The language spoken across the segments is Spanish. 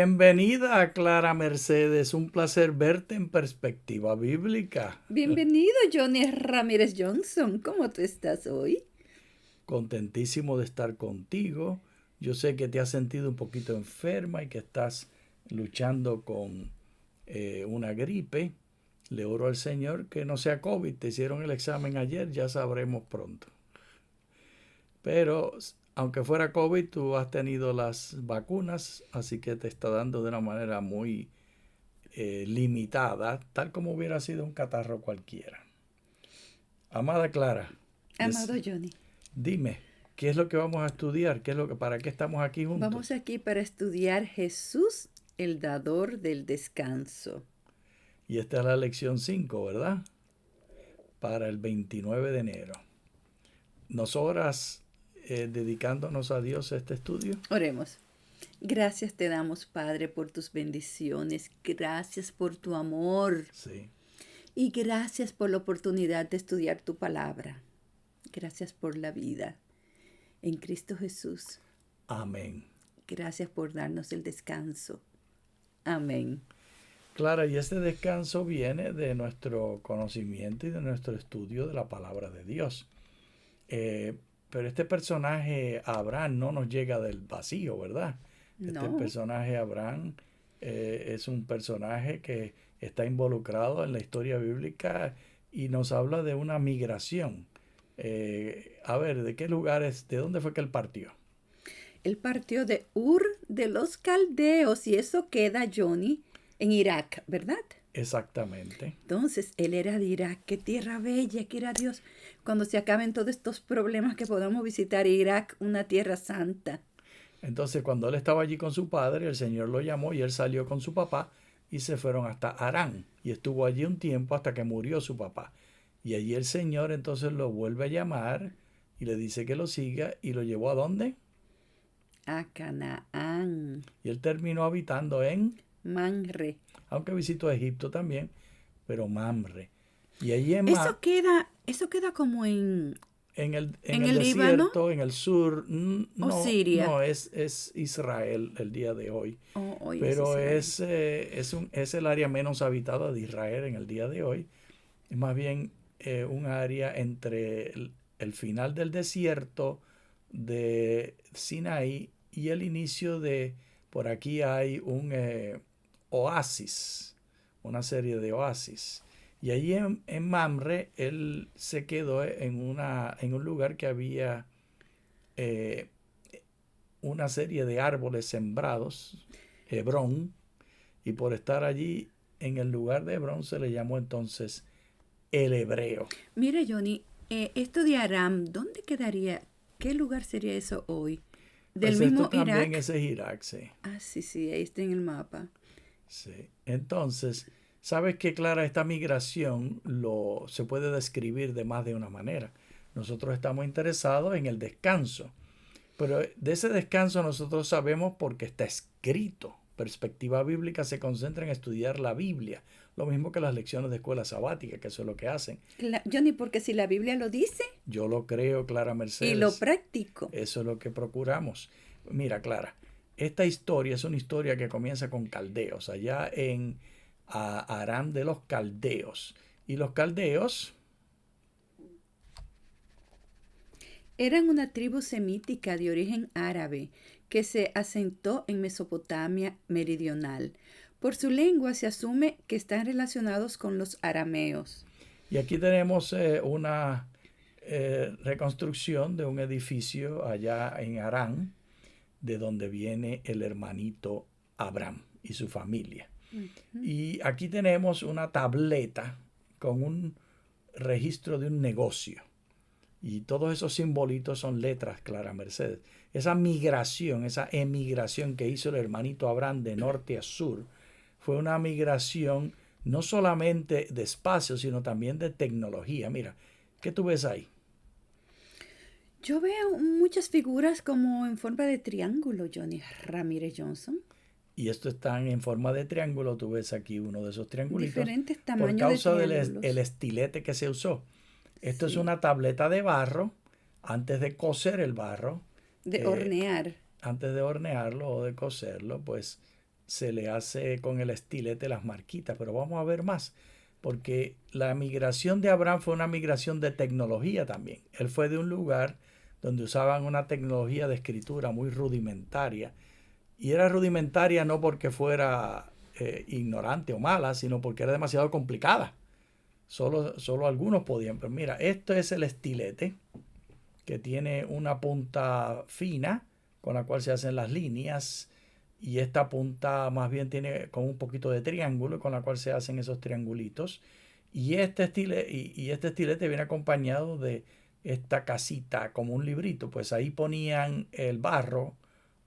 Bienvenida, Clara Mercedes. Un placer verte en Perspectiva Bíblica. Bienvenido, Johnny Ramírez Johnson. ¿Cómo tú estás hoy? Contentísimo de estar contigo. Yo sé que te has sentido un poquito enferma y que estás luchando con una gripe. Le oro al Señor que no sea COVID. Te hicieron el examen ayer, ya sabremos pronto. Pero aunque fuera COVID, tú has tenido las vacunas, así que te está dando de una manera muy limitada, tal como hubiera sido un catarro cualquiera. Amada Clara, Amado Johnny, dime, ¿qué es lo que vamos a estudiar? ¿Para qué estamos aquí vamos juntos? aquí para estudiar Jesús, el dador del descanso. Y esta es la lección 5, ¿verdad? Para el 29 de enero. Nosotras dedicándonos a Dios este estudio. Oremos. Gracias te damos, Padre, por tus bendiciones. Gracias por tu amor. Sí. Y gracias por la oportunidad de estudiar tu palabra. Gracias por la vida en Cristo Jesús. Amén. Gracias por darnos el descanso. Amén. Clara, y este descanso viene de nuestro conocimiento y de nuestro estudio de la palabra de Dios. Pero este personaje Abraham no nos llega del vacío, ¿verdad? Este No. personaje Abraham es un personaje que está involucrado en la historia bíblica y nos habla de una migración. A ver, ¿de qué lugares, de dónde fue que él partió? Él partió de Ur de los Caldeos y eso queda, Johnny, en Irak, ¿verdad? Exactamente. Entonces, él era de Irak. Qué tierra bella, quiera Dios. Cuando se acaben todos estos problemas que podamos visitar Irak, una tierra santa. Entonces, cuando él estaba allí con su padre, el Señor lo llamó y él salió con su papá y se fueron hasta Harán. Y estuvo allí un tiempo hasta que murió su papá. Y allí el Señor entonces lo vuelve a llamar y le dice que lo siga y lo llevó ¿a dónde? A Canaán, Y él terminó habitando en, Manre. aunque visitó Egipto también, pero Mamre. Y allí en, Eso queda como en en el el Líbano desierto, en el sur, o no, Siria. no es Israel el día de hoy. Oh, hoy es Pero Israel. es el área menos habitada de Israel en el día de hoy. Es más bien un área entre el final del desierto de Sinaí y el inicio de, por aquí hay un oasis, una serie de oasis. Y allí en Mamre él se quedó en un lugar que había eh, una serie de árboles sembrados, Hebrón, y por estar allí en el lugar de Hebrón se le llamó entonces el hebreo. Mira, Johnny, esto de Aram, ¿dónde quedaría? ¿Qué lugar sería eso hoy? ¿Del Pues esto mismo también Irak? es Irak, sí. Ah, sí, sí, ahí está en el mapa. Sí. Entonces, sabes que Clara, esta migración se puede describir de más de una manera. Nosotros estamos interesados en el descanso, pero de ese descanso nosotros sabemos porque está escrito. Perspectiva bíblica se concentra en estudiar la Biblia, lo mismo que las lecciones de escuela sabática, que eso es lo que hacen. Johnny, porque si la Biblia lo dice Yo lo creo, Clara y lo Mercedes. practico. Eso es lo que procuramos. Mira, Clara, esta historia es una historia que comienza con caldeos, allá en Aram de los caldeos. Y los caldeos, Eran una tribu semítica de origen árabe que se asentó en Mesopotamia meridional. Por su lengua se asume que están relacionados con los arameos. y aquí tenemos una reconstrucción de un edificio allá en Aram, de donde viene el hermanito Abraham y su familia. Y aquí tenemos una tableta con un registro de un negocio. Y todos esos simbolitos son letras, Clara Mercedes. Esa migración, esa emigración que hizo el hermanito Abraham de norte a sur, fue una migración no solamente de espacio, sino también de tecnología. Mira, ¿qué tú ves ahí? Yo veo muchas figuras como en forma de triángulo, Johnny Ramírez Johnson. Y esto está en forma de triángulo. Tú ves aquí uno de esos triangulitos Diferentes por tamaños de causa del el triángulos. estilete que se usó. Esto es Sí. una tableta de barro. Antes de cocer el barro, De eh, hornear. antes de hornearlo o de cocerlo, pues se le hace con el estilete las marquitas, pero vamos a ver más, porque la migración de Abraham fue una migración de tecnología también. Él fue de un lugar donde usaban una tecnología de escritura muy rudimentaria, y era rudimentaria no porque fuera ignorante o mala, sino porque era demasiado complicada. Solo algunos podían. Pero mira, esto es el estilete, que tiene una punta fina con la cual se hacen las líneas, y esta punta más bien tiene como un poquito de triángulo con la cual se hacen esos triangulitos. Y este estilete viene acompañado de esta casita como un librito. Pues ahí ponían el barro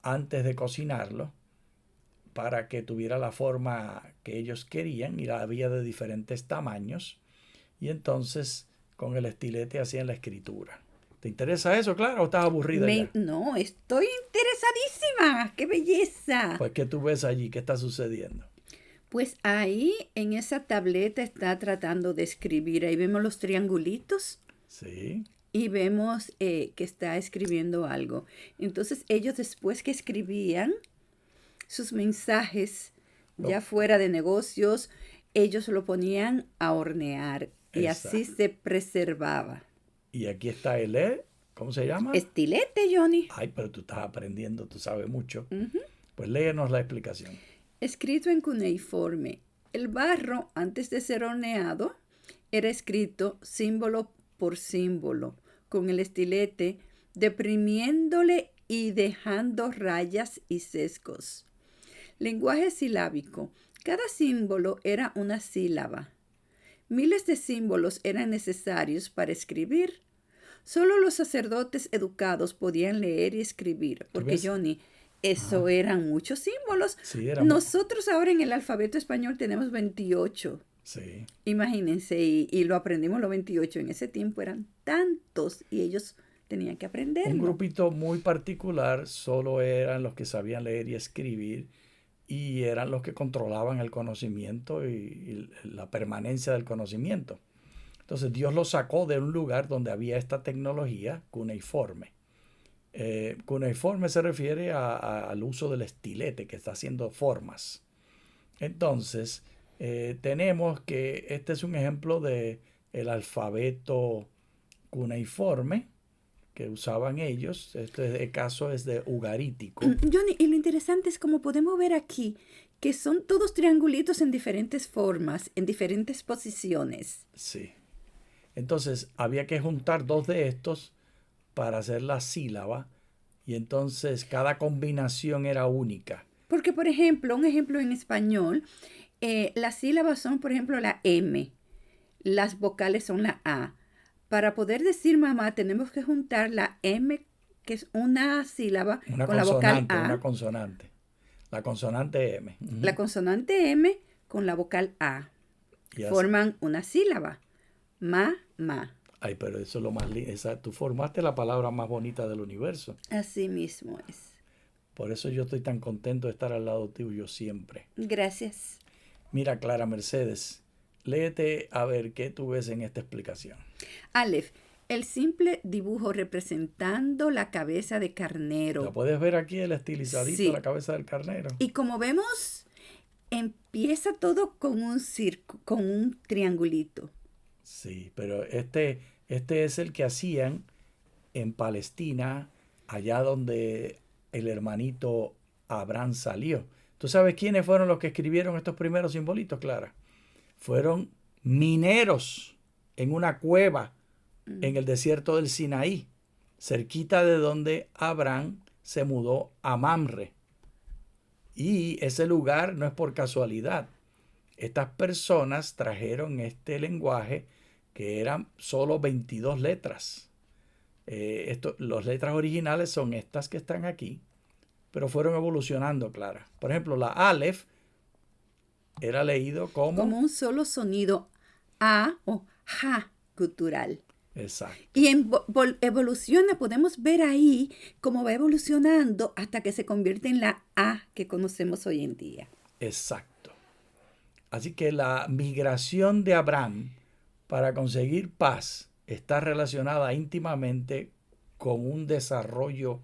antes de cocinarlo para que tuviera la forma que ellos querían, y la había de diferentes tamaños. Y entonces con el estilete hacían la escritura. ¿Te interesa eso, claro, o estás aburrida ya? No, estoy interesadísima. ¡Qué belleza! Pues, ¿qué tú ves allí? ¿Qué está sucediendo? Pues ahí en esa tableta está tratando de escribir. Ahí vemos los triangulitos Sí. y vemos que está escribiendo algo. Entonces ellos después que escribían sus mensajes ya Oh, fuera de negocios, ellos lo ponían a hornear y así exacto. se preservaba. Y aquí está el E. ¿Cómo se llama? Estilete, Johnny. Ay, pero tú estás aprendiendo, tú sabes mucho. Ujú. Pues léenos la explicación. Escrito en cuneiforme. El barro, antes de ser horneado, era escrito símbolo por símbolo, con el estilete, deprimiéndole y dejando rayas y sesgos. Lenguaje silábico. Cada símbolo era una sílaba. Miles de símbolos eran necesarios para escribir. Solo los sacerdotes educados podían leer y escribir, ¿Tú porque ves? Johnny, eso Ajá. eran muchos símbolos. Sí, éramos. Nosotros ahora en el alfabeto español tenemos 28. Sí. Imagínense, y lo aprendimos los 28. En ese tiempo eran tantos y ellos tenían que Un aprenderlo. grupito muy particular solo eran los que sabían leer y escribir, y eran los que controlaban el conocimiento y la permanencia del conocimiento. Entonces Dios los sacó de un lugar donde había esta tecnología cuneiforme. Cuneiforme se refiere al uso del estilete que está haciendo formas. Entonces, tenemos que este es un ejemplo de el alfabeto cuneiforme que usaban ellos. Este caso es de ugarítico. Johnny, y lo interesante es como podemos ver aquí, que son todos triangulitos en diferentes formas, en diferentes posiciones. Sí. Entonces, había que juntar dos de estos para hacer la sílaba, y entonces cada combinación era única. Porque, por ejemplo, un ejemplo en español, las sílabas son, por ejemplo, la M, las vocales son la A. Para poder decir mamá, tenemos que juntar la M, que es una sílaba, Una con la vocal consonante, una A, consonante. La consonante M. la consonante M con la vocal A. Y así. Forman una sílaba. Ma, ma. Ay, pero eso es lo más lindo. Tú formaste la palabra más bonita del universo. Así mismo es. Por eso yo estoy tan contento de estar al lado tuyo siempre. Gracias. Mira, Clara Mercedes, léete a ver qué tú ves en esta explicación. Aleph, el simple dibujo representando la cabeza de ¿La carnero. puedes ver aquí el estilizadito de la Sí. cabeza del carnero? Y como vemos, empieza todo con un con un triangulito. Sí, pero este es el que hacían en Palestina, allá donde el hermanito Abraham salió. ¿Tú sabes quiénes fueron los que escribieron estos primeros simbolitos, Clara? Fueron mineros en una cueva en el desierto del Sinaí, cerquita de donde Abraham se mudó a Mamre. Y ese lugar no es por casualidad. Estas personas trajeron este lenguaje que eran solo 22 letras. Las letras originales son estas que están aquí, pero fueron evolucionando, Clara. Por ejemplo, la Aleph era leído Como como... un solo sonido A o Ja gutural. Exacto, Y evoluciona, podemos ver ahí cómo va evolucionando hasta que se convierte en la A que conocemos hoy en día. exacto. Así que la migración de Abraham para conseguir paz está relacionada íntimamente con un desarrollo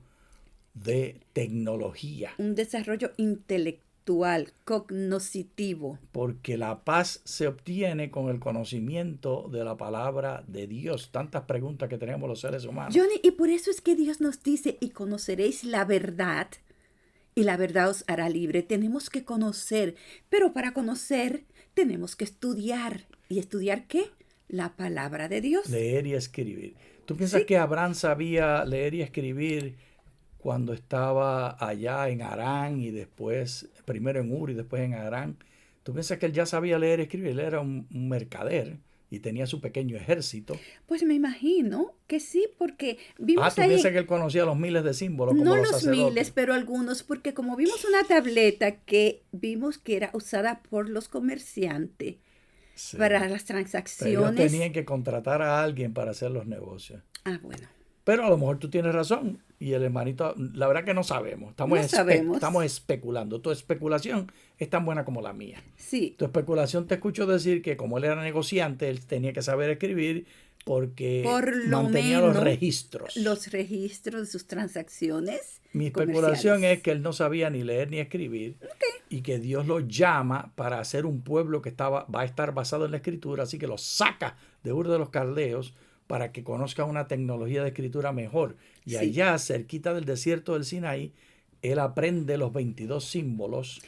de tecnología. Un desarrollo intelectual. intelectual, cognoscitivo. Porque la paz se obtiene con el conocimiento de la palabra de Dios. Tantas preguntas que tenemos los seres humanos. Johnny, y por eso es que Dios nos dice, y conoceréis la verdad, y la verdad os hará libre. Tenemos que conocer, pero para conocer tenemos que estudiar. ¿Y estudiar qué? La palabra de Dios. Leer y escribir. ¿Tú piensas que Abraham sabía leer y escribir cuando estaba allá en Harán y después, primero en Ur y después en Harán? ¿Tú piensas que él ya sabía leer y escribir? Él era un mercader y tenía su pequeño ejército. Pues me imagino que sí, porque vimos ¿Tú ahí, piensas que él conocía los miles de símbolos como no los los sacerdotes? miles, pero algunos, porque como vimos una tableta que vimos que era usada por los comerciantes Sí. para las Pero ellos transacciones. tenían que contratar a alguien para hacer los negocios. Ah, bueno. Pero a lo mejor tú tienes razón y el hermanito, la verdad que no sabemos. No sabemos. Estamos especulando. Tu especulación es tan buena como la mía. Sí, Tu especulación te escucho decir que como él era negociante, él tenía que saber escribir porque por lo mantenía menos los registros. los registros de sus transacciones. Mi especulación comerciales. es que él no sabía ni leer ni escribir y que Dios lo llama para hacer un pueblo que va a estar basado en la escritura, así que lo saca de Ur de los Caldeos para que conozca una tecnología de escritura mejor. Y Sí. allá, cerquita del desierto del Sinaí, él aprende los 22 símbolos.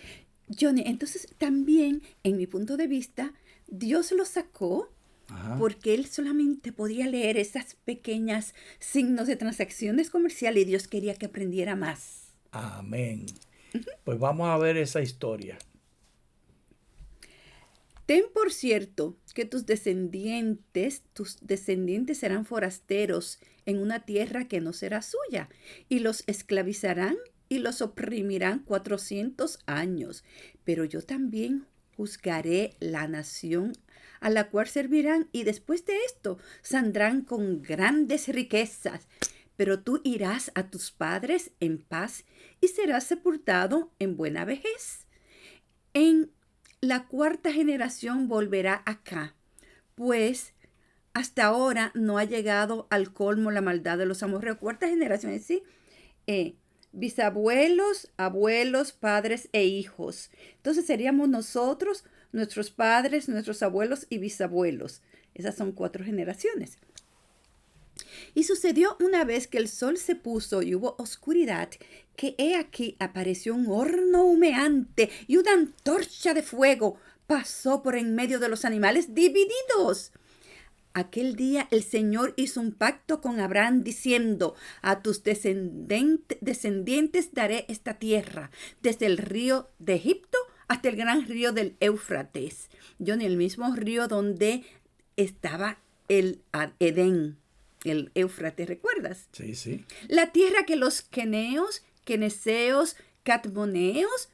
Johnny, entonces también, en mi punto de vista, Dios lo sacó Ajá. porque él solamente podía leer esas pequeñas signos de transacciones comerciales y Dios quería que aprendiera más. Amén. Pues vamos a ver esa historia. Ten por cierto que tus descendientes serán forasteros en una tierra que no será suya, y los esclavizarán y los oprimirán 400 años. Pero yo también juzgaré la nación a la cual servirán, y después de esto saldrán con grandes riquezas. Pero tú irás a tus padres en paz y serás sepultado en buena vejez. En la cuarta generación volverá acá, pues hasta ahora no ha llegado al colmo la maldad de los amorreos. Cuarta generación, ¿sí? Bisabuelos, abuelos, padres e hijos. Entonces seríamos nosotros, nuestros padres, nuestros abuelos y bisabuelos. Esas son 4 generaciones. Y sucedió una vez que el sol se puso y hubo oscuridad, que he aquí apareció un horno humeante y una antorcha de fuego pasó por en medio de los animales divididos. Aquel día el Señor hizo un pacto con Abraham diciendo: a tus descendientes daré esta tierra, desde el río de Egipto hasta el gran río del Éufrates. En el mismo río donde estaba el Edén. El Éufrates, ¿recuerdas? Sí, sí. La tierra que los queneos, queneseos, catmoneos,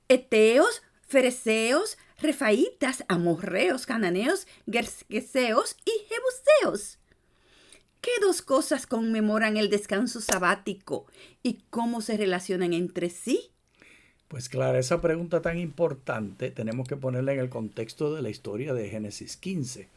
eteos, fereceos, refaitas, amorreos, cananeos, gergeseos y jebuseos. ¿Qué 2 cosas conmemoran el descanso sabático y cómo se relacionan entre sí? Pues claro, esa pregunta tan importante tenemos que ponerla en el contexto de la historia de Génesis 15.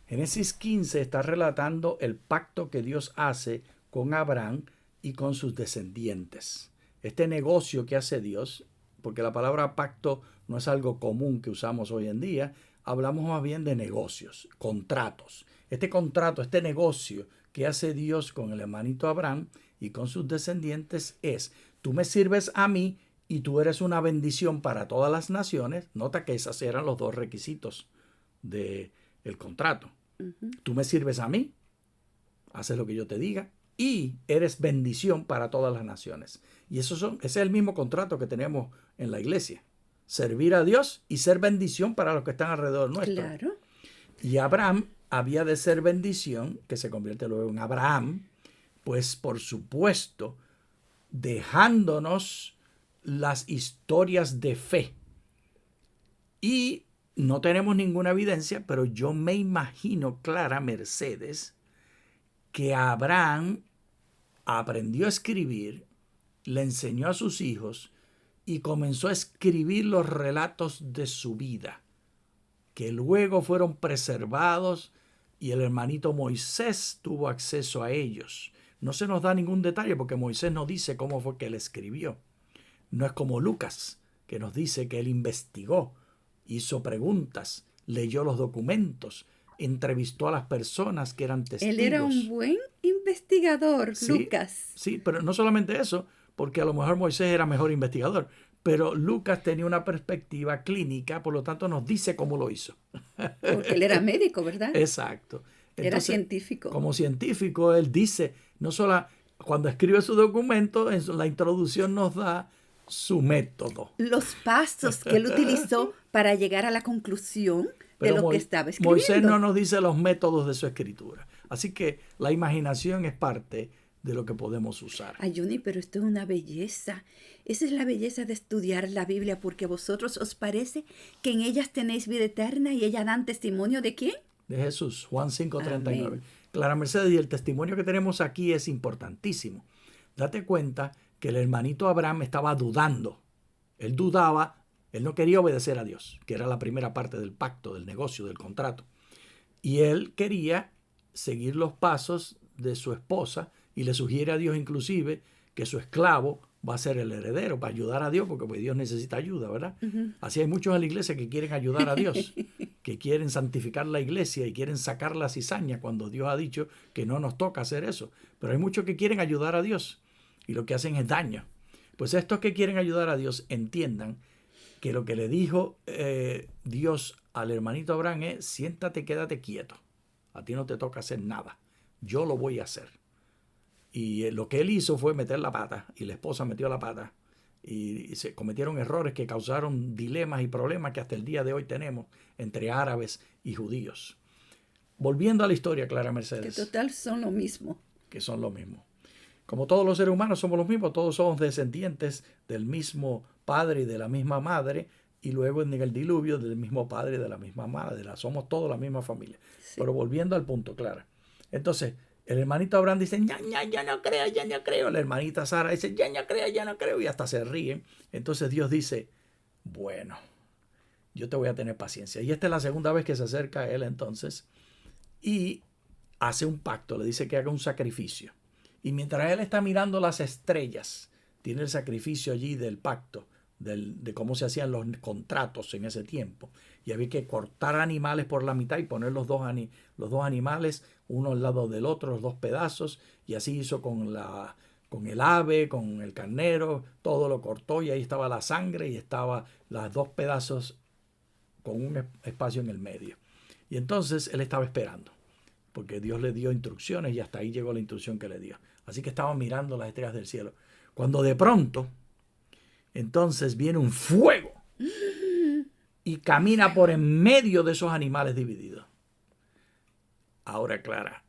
Génesis 15 está relatando el pacto que Dios hace con Abraham y con sus descendientes. Este negocio que hace Dios, porque la palabra pacto no es algo común que usamos hoy en día, hablamos más bien de negocios, contratos. Este contrato, este negocio que hace Dios con el hermanito Abraham y con sus descendientes es: tú me sirves a mí y tú eres una bendición para todas las naciones. Nota que esos eran los 2 requisitos del contrato. Tú me sirves a mí, haces lo que yo te diga, y eres bendición para todas las naciones. Y ese es el mismo contrato que tenemos en la iglesia. Servir a Dios y ser bendición para los que están alrededor nuestro. Claro. Y Abraham había de ser bendición, que se convierte luego en Abraham, pues por supuesto, dejándonos las historias de fe. Y no tenemos ninguna evidencia, pero yo me imagino, Clara Mercedes, que Abraham aprendió a escribir, le enseñó a sus hijos y comenzó a escribir los relatos de su vida, que luego fueron preservados y el hermanito Moisés tuvo acceso a ellos. No se nos da ningún detalle porque Moisés no dice cómo fue que él escribió. No es como Lucas, que nos dice que él investigó, hizo preguntas, leyó los documentos, entrevistó a las personas que eran testigos. Él era un buen investigador, Sí, Lucas. sí, pero no solamente eso, porque a lo mejor Moisés era mejor investigador, pero Lucas tenía una perspectiva clínica, por lo tanto nos dice cómo lo hizo. Porque él era médico, ¿verdad? Exacto. Era Entonces, científico. como científico, él dice, no solo cuando escribe su documento, en la introducción nos da su método. Los pasos que él utilizó para llegar a la conclusión Pero de lo que estaba escribiendo. Moisés no nos dice los métodos de su escritura. Así que la imaginación es parte de lo que podemos usar. Ay, Johnny, pero esto es una belleza. Esa es la belleza de estudiar la Biblia, porque vosotros os parece que en ellas tenéis vida eterna y ellas dan testimonio ¿de quién? De Jesús, Juan 5:39. Amén. Clara Mercedes, y el testimonio que tenemos aquí es importantísimo. Date cuenta que el hermanito Abraham estaba dudando. Él dudaba, él no quería obedecer a Dios, que era la primera parte del pacto, del negocio, del contrato. Y él quería seguir los pasos de su esposa y le sugiere a Dios inclusive que su esclavo va a ser el heredero para ayudar a Dios, porque pues Dios necesita ayuda, ¿verdad? Así hay muchos en la iglesia que quieren ayudar a Dios, que quieren santificar la iglesia y quieren sacar la cizaña cuando Dios ha dicho que no nos toca hacer eso. Pero hay muchos que quieren ayudar a Dios y lo que hacen es daño. Pues estos que quieren ayudar a Dios entiendan que lo que le dijo Dios al hermanito Abraham es: siéntate, quédate quieto. A ti no te toca hacer nada. Yo lo voy a hacer. Y lo que él hizo fue meter la pata, y la esposa metió la pata. Y se cometieron errores que causaron dilemas y problemas que hasta el día de hoy tenemos entre árabes y judíos. Volviendo a la historia, Clara Mercedes. Que total son lo mismo. Que son lo mismo. Como todos los seres humanos somos los mismos, todos somos descendientes del mismo padre y de la misma madre, y luego en el diluvio del mismo padre y de la misma madre. Somos todos la misma familia. Sí. Pero volviendo al punto, Clara. Entonces, el hermanito Abraham dice: ya no creo, ya no creo. La hermanita Sara dice: ya no creo. Y hasta se ríen. Entonces Dios dice: bueno, yo te voy a tener paciencia. Y esta es la segunda vez que se acerca a él entonces. Y hace un pacto, le dice que haga un sacrificio. Y mientras él está mirando las estrellas, tiene el sacrificio allí del pacto, de cómo se hacían los contratos en ese tiempo. Y había que cortar animales por la mitad y poner los dos animales, uno al lado del otro, los dos pedazos. Y así hizo con el ave, con el carnero, todo lo cortó y ahí estaba la sangre y estaban los dos pedazos con un espacio en el medio. Y entonces él estaba esperando, porque Dios le dio instrucciones y hasta ahí llegó la instrucción que le dio. Así que estaba mirando las estrellas del cielo. Cuando de pronto, entonces viene un fuego y camina por en medio de esos animales divididos. Ahora, Clara,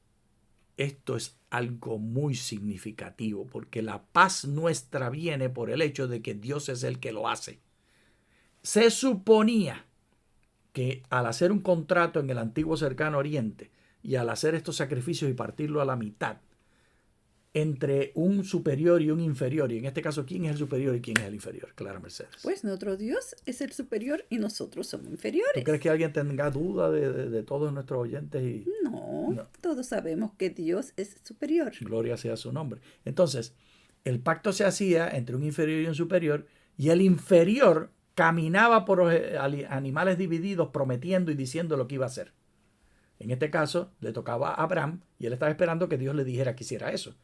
esto es algo muy significativo, porque la paz nuestra viene por el hecho de que Dios es el que lo hace. Se suponía que al hacer un contrato en el antiguo cercano oriente y al hacer estos sacrificios y partirlo a la mitad, entre un superior y un inferior, y en este caso, ¿quién es el superior y quién es el inferior? Clara Mercedes. Pues nuestro Dios es el superior y nosotros somos inferiores. ¿Tú crees que alguien tenga duda de todos nuestros oyentes? No, todos sabemos que Dios es superior. Gloria sea su nombre. Entonces, el pacto se hacía entre un inferior y un superior, y el inferior caminaba por los animales divididos prometiendo y diciendo lo que iba a hacer. En este caso, le tocaba a Abraham, y él estaba esperando que Dios le dijera que hiciera eso.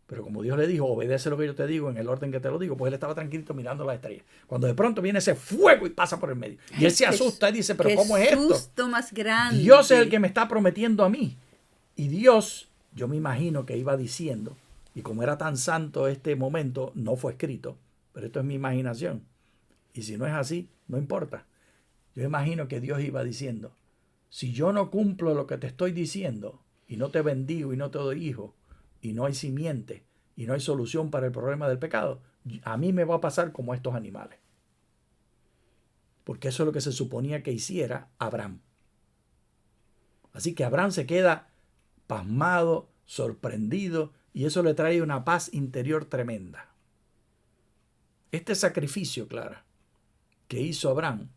Pero como Dios le dijo: obedece lo que yo te digo en el orden que te lo digo, pues él estaba tranquilito mirando las estrellas. Cuando de pronto viene ese fuego y pasa por el medio. Y él se asusta y dice: ¿pero cómo es esto? ¡Qué susto más grande! Dios es el que me está prometiendo a mí. Y Dios, yo me imagino que iba diciendo, y como era tan santo este momento, no fue escrito, pero esto es mi imaginación. Y si no es así, no importa. Yo imagino que Dios iba diciendo: si yo no cumplo lo que te estoy diciendo, y no te bendigo y no te doy hijo, y no hay simiente, y no hay solución para el problema del pecado, a mí me va a pasar como a estos animales. Porque eso es lo que se suponía que hiciera Abraham. Así que Abraham se queda pasmado, sorprendido, y eso le trae una paz interior tremenda. Este sacrificio, Clara, que hizo Abraham,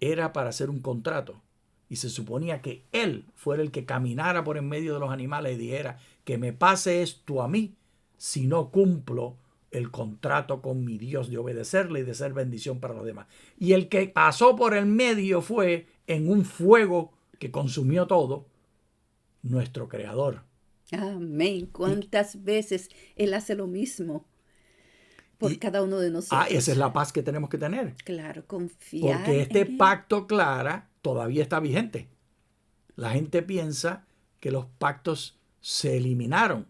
era para hacer un contrato. Y se suponía que él fuera el que caminara por en medio de los animales y dijera: que me pase esto a mí si no cumplo el contrato con mi Dios de obedecerle y de ser bendición para los demás. Y el que pasó por el medio fue en un fuego que consumió todo, nuestro Creador. Amén. ¿Cuántas veces Él hace lo mismo por cada uno de nosotros? Esa es la paz que tenemos que tener. Claro, confiar Porque este en Él. pacto, Clara, todavía está vigente. La gente piensa que los pactos se eliminaron,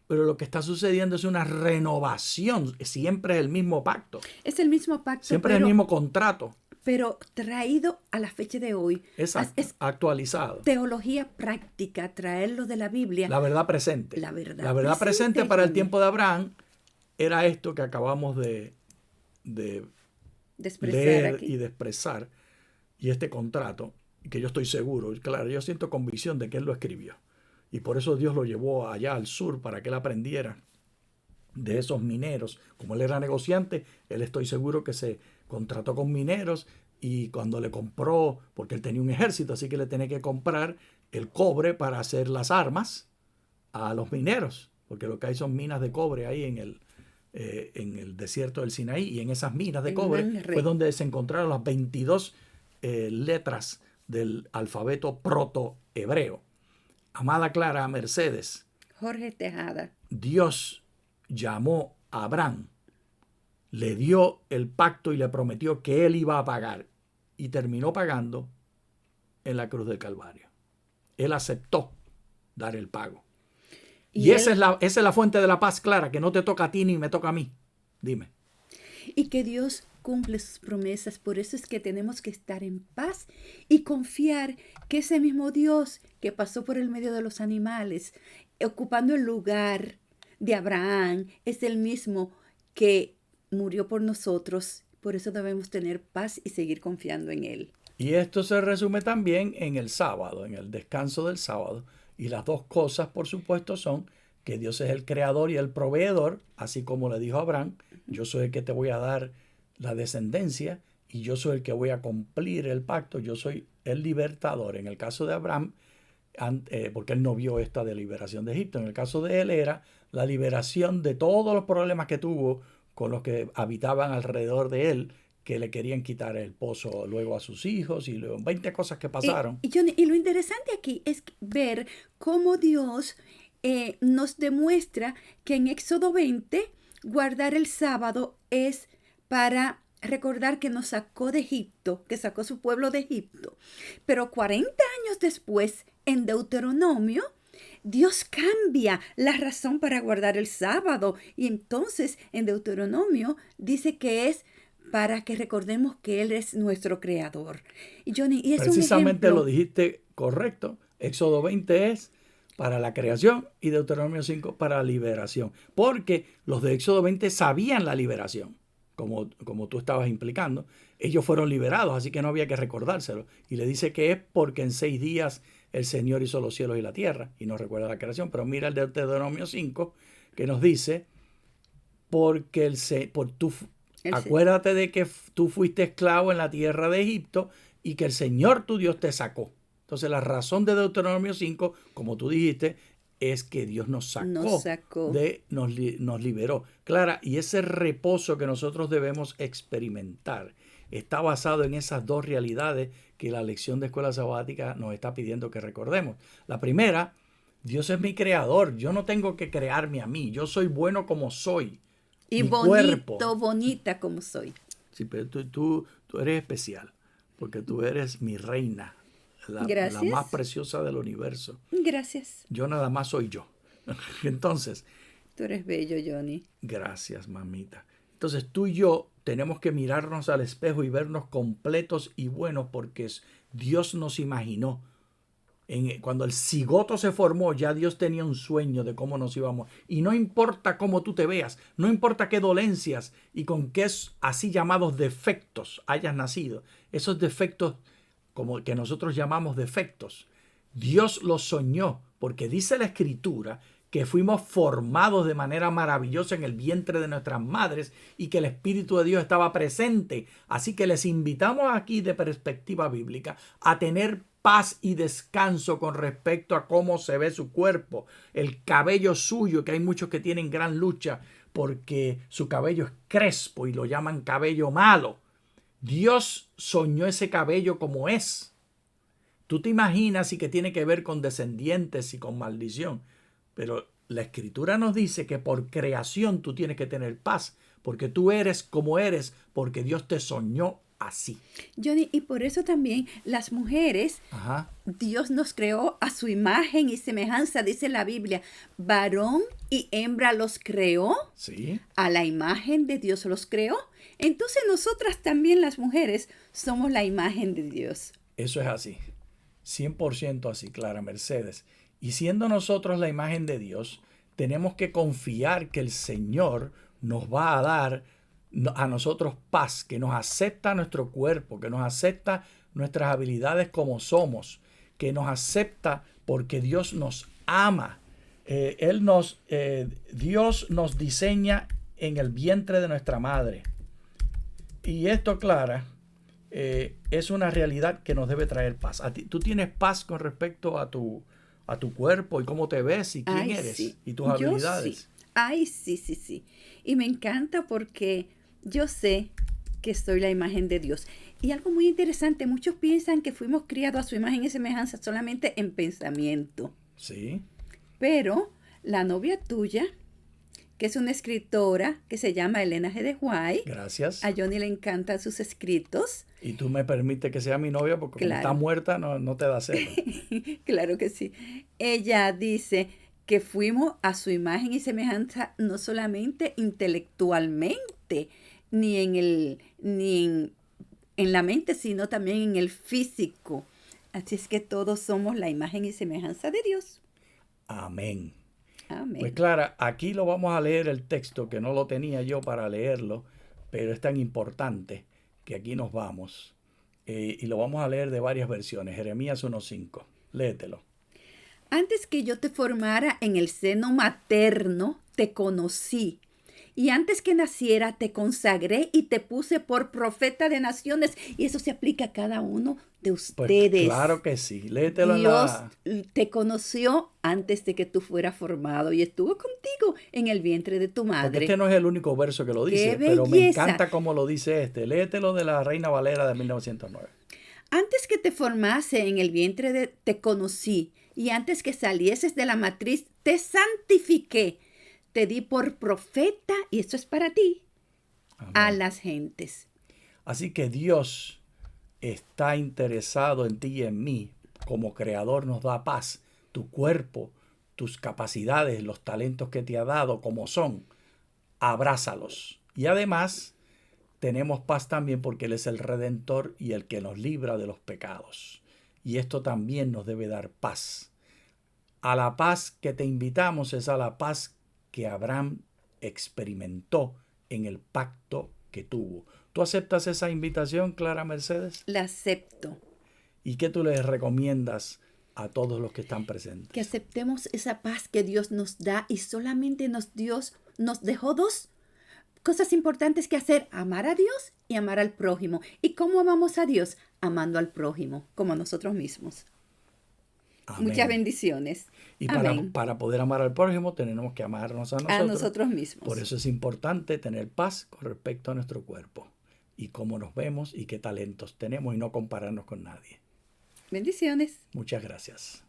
pero lo que está sucediendo es una renovación. Siempre es el mismo pacto. Es el mismo pacto, Siempre es el mismo contrato. pero traído a la fecha de hoy. Exacto, Es actualizado. teología práctica, traerlo de la Biblia. La verdad presente. La verdad La verdad presente para el Johnny. tiempo de Abraham era esto que acabamos de expresar leer aquí. y de expresar. Y este contrato, que yo estoy seguro, claro, yo siento convicción de que él lo escribió. Y por eso Dios lo llevó allá al sur para que él aprendiera de esos mineros. Como él era negociante, él estoy seguro que se contrató con mineros y cuando le compró, porque él tenía un ejército, así que le tenía que comprar el cobre para hacer las armas a los mineros, porque lo que hay son minas de cobre ahí en el desierto del Sinaí, y en esas minas de cobre fue donde se encontraron las 22 letras del alfabeto proto-hebreo. Amada Clara Mercedes, Jorge Tejada, Dios llamó a Abraham, le dio el pacto y le prometió que él iba a pagar, y terminó pagando en la cruz del Calvario. Él aceptó dar el pago. Y esa es la fuente de la paz, Clara, que no te toca a ti ni me toca a mí. Dime. Y que Dios cumple sus promesas. Por eso es que tenemos que estar en paz y confiar que ese mismo Dios que pasó por el medio de los animales, ocupando el lugar de Abraham, es el mismo que murió por nosotros. Por eso debemos tener paz y seguir confiando en Él. Y esto se resume también en el sábado, en el descanso del sábado. Y las dos cosas, por supuesto, son que Dios es el creador y el proveedor, así como le dijo a Abraham, yo soy el que te voy a dar la descendencia y yo soy el que voy a cumplir el pacto, yo soy el libertador. En el caso de Abraham, porque él no vio esta de liberación de Egipto, en el caso de él era la liberación de todos los problemas que tuvo con los que habitaban alrededor de él, que le querían quitar el pozo luego a sus hijos y luego 20 cosas que pasaron. Y lo interesante aquí es ver cómo Dios nos demuestra que en Éxodo 20 guardar el sábado es para recordar que nos sacó de Egipto, que sacó su pueblo de Egipto. Pero 40 años después, en Deuteronomio, Dios cambia la razón para guardar el sábado. Y entonces en Deuteronomio dice que es para que recordemos que Él es nuestro creador. Y Johnny, y es precisamente lo dijiste correcto. Éxodo 20 es para la creación y Deuteronomio 5 para la liberación. Porque los de Éxodo 20 sabían la liberación, como tú estabas implicando. Ellos fueron liberados, así que no había que recordárselo. Y le dice que es porque en 6 días el Señor hizo los cielos y la tierra. Y no recuerda la creación. Pero mira el Deuteronomio 5 que nos dice, porque acuérdate de que tú fuiste esclavo en la tierra de Egipto y que el Señor tu Dios te sacó. Entonces la razón de Deuteronomio 5, como tú dijiste, es que Dios nos sacó. Nos liberó. Clara, y ese reposo que nosotros debemos experimentar está basado en esas dos realidades que la lección de escuela sabática nos está pidiendo que recordemos. La primera, Dios es mi creador. Yo no tengo que crearme a mí. Yo soy bueno como soy. Y bonita como soy. Sí, pero tú eres especial, porque tú eres mi reina, la más preciosa del universo. Gracias. Yo nada más soy yo. Entonces. Tú eres bello, Johnny. Gracias, mamita. Entonces tú y yo tenemos que mirarnos al espejo y vernos completos y buenos, porque Dios nos imaginó. Cuando el cigoto se formó, ya Dios tenía un sueño de cómo nos íbamos. Y no importa cómo tú te veas, no importa qué dolencias y con qué así llamados defectos hayas nacido, esos defectos como que nosotros llamamos defectos, Dios los soñó, porque dice la Escritura que fuimos formados de manera maravillosa en el vientre de nuestras madres y que el Espíritu de Dios estaba presente. Así que les invitamos aquí de perspectiva bíblica a tener paz y descanso con respecto a cómo se ve su cuerpo, el cabello suyo, que hay muchos que tienen gran lucha porque su cabello es crespo y lo llaman cabello malo. Dios soñó ese cabello como es. Tú te imaginas y que tiene que ver con descendientes y con maldición, pero la Escritura nos dice que por creación tú tienes que tener paz, porque tú eres como eres, porque Dios te soñó así. Johnny, y por eso también las mujeres, Ajá. Dios nos creó a su imagen y semejanza, dice la Biblia. Varón y hembra los creó, Sí. a la imagen de Dios los creó. Entonces nosotras también las mujeres somos la imagen de Dios. Eso es así. 100% así, Clara Mercedes. Y siendo nosotros la imagen de Dios, tenemos que confiar que el Señor nos va a dar a nosotros paz, que nos acepta nuestro cuerpo, que nos acepta nuestras habilidades como somos, que nos acepta porque Dios nos ama. Dios nos diseña en el vientre de nuestra madre. Y esto, Clara, es una realidad que nos debe traer paz. ¿Tú tienes paz con respecto a tu cuerpo y cómo te ves y quién eres Sí. y tus Yo habilidades? sí. Ay, sí, sí, sí. Y me encanta porque yo sé que soy la imagen de Dios. Y algo muy interesante, muchos piensan que fuimos criados a su imagen y semejanza solamente en pensamiento. Sí. Pero la novia tuya, que es una escritora que se llama Elena G. de White, Gracias. a Johnny le encantan sus escritos. Y tú me permites que sea mi novia porque como está Claro. muerta no te da celo. Claro que sí. Ella dice que fuimos a su imagen y semejanza no solamente intelectualmente, ni en la mente, sino también en el físico. Así es que todos somos la imagen y semejanza de Dios. Amén. Amén. Pues Clara, aquí lo vamos a leer el texto, que no lo tenía yo para leerlo, pero es tan importante que aquí nos vamos. Y lo vamos a leer de varias versiones. Jeremías 1:5. Léetelo. Antes que yo te formara en el seno materno, te conocí. Y antes que naciera, te consagré y te puse por profeta de naciones. Y eso se aplica a cada uno de Pues ustedes. claro que sí. Léetelo Dios en la... te conoció antes de que tú fueras formado y estuvo contigo en el vientre de tu Porque madre. este no es el único verso que lo dice, ¡Qué pero me belleza! encanta cómo lo dice este. Léetelo de la Reina Valera de 1909. Antes que te formase en el vientre te conocí, y antes que salieses de la matriz, te santifiqué. Te di por profeta, y esto es para ti, Amén. a las gentes. Así que Dios está interesado en ti y en mí. Como creador nos da paz. Tu cuerpo, tus capacidades, los talentos que te ha dado como son, abrázalos. Y además tenemos paz también porque Él es el Redentor y el que nos libra de los pecados. Y esto también nos debe dar paz. A la paz que te invitamos es a la paz que Abraham experimentó en el pacto que tuvo. ¿Tú aceptas esa invitación, Clara Mercedes? La acepto. ¿Y qué tú les recomiendas a todos los que están presentes? Que aceptemos esa paz que Dios nos da y solamente Dios nos dejó dos cosas importantes que hacer: amar a Dios y amar al prójimo. ¿Y cómo amamos a Dios? Amando al prójimo, como a nosotros mismos. Amén. Muchas bendiciones. Y Amén. para poder amar al prójimo tenemos que amarnos A nosotros mismos. Por eso es importante tener paz con respecto a nuestro cuerpo y cómo nos vemos y qué talentos tenemos y no compararnos con nadie. Bendiciones. Muchas gracias.